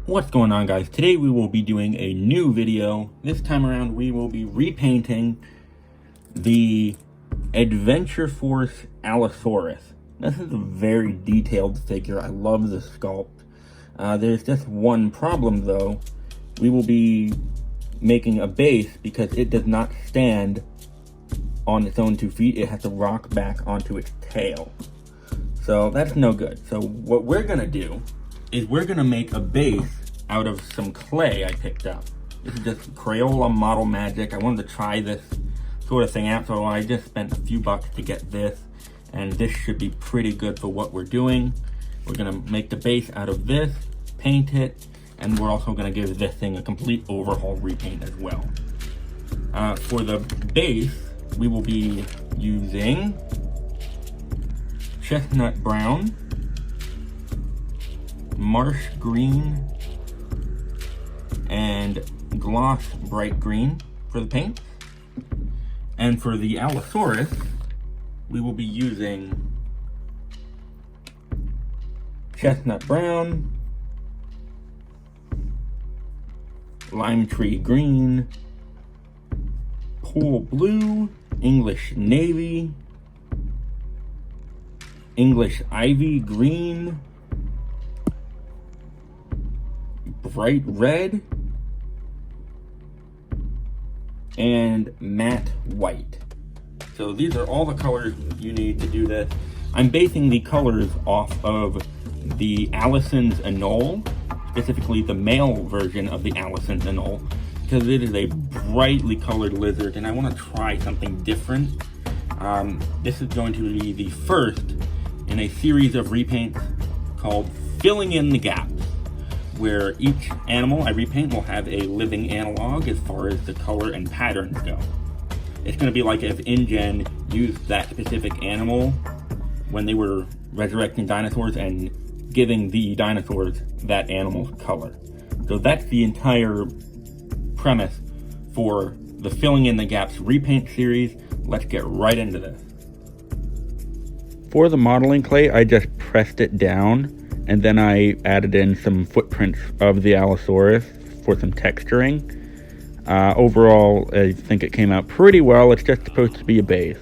What's going on, guys? Today we will be doing a new video. This time around we will be repainting the Adventure Force Allosaurus. This is a very detailed figure. I love the sculpt. There's just one problem though. We will be making a base because it does not stand on its own 2 feet. It has to rock back onto its tail. So that's no good. So what we're gonna do is we're gonna make a base out of some clay I picked up. This is just Crayola Model Magic. I wanted to try this sort of thing out, so I just spent a few bucks to get this, and this should be pretty good for what we're doing. We're gonna make the base out of this, paint it, and we're also gonna give this thing a complete overhaul repaint as well. For the base, we will be using chestnut brown, marsh green, and gloss bright green for the paint. And for the Allosaurus, we will be using chestnut brown, lime tree green, pool blue, English navy, English ivy green, bright red, and matte white. So these are all the colors you need to do this. I'm basing the colors off of the Allison's Anole, specifically the male version of the Allison's Anole, because it is a brightly colored lizard and I want to try something different. This is going to be the first in a series of repaints called Filling in the Gaps, where each animal I repaint will have a living analog as far as the color and patterns go. It's going to be like if InGen used that specific animal when they were resurrecting dinosaurs and giving the dinosaurs that animal's color. So that's the entire premise for the Filling in the Gaps repaint series. Let's get right into this. For the modeling clay, I just pressed it down and then I added in some footprints of the Allosaurus for some texturing. Overall, I think it came out pretty well. It's just supposed to be a base.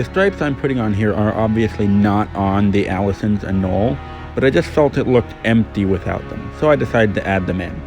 The stripes I'm putting on here are obviously not on the Allison's Anole, but I just felt it looked empty without them, so I decided to add them in.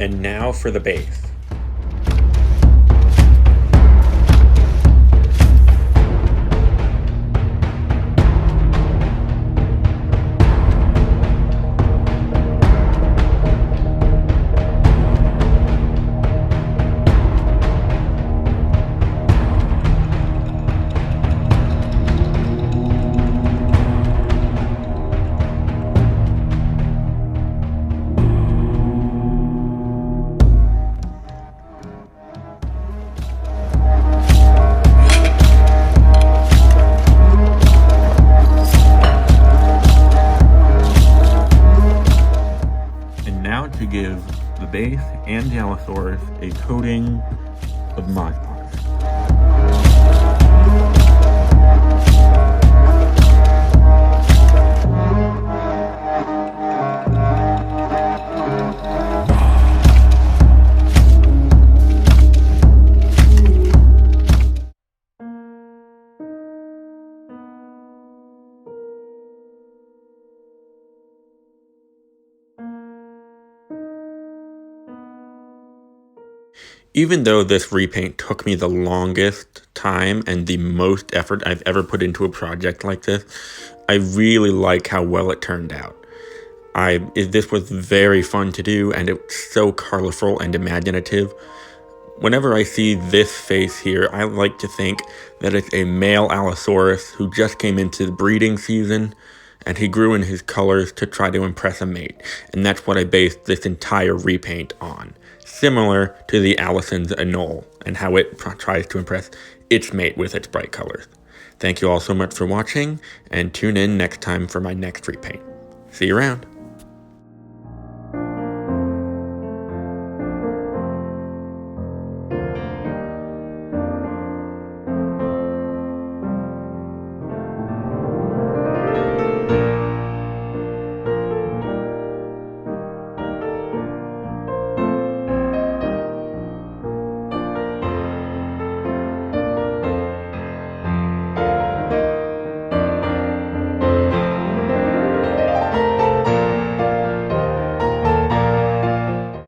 And now for the base. To give the base and the Allosaurus a coating of Mod Podge. Even though this repaint took me the longest time and the most effort I've ever put into a project like this, I really like how well it turned out. This was very fun to do, and it's so colorful and imaginative. Whenever I see this face here, I like to think that it's a male Allosaurus who just came into the breeding season, and he grew in his colors to try to impress a mate, and that's what I based this entire repaint on. Similar to the Allison's Anole, and how it tries to impress its mate with its bright colors. Thank you all so much for watching, and tune in next time for my next repaint. See you around!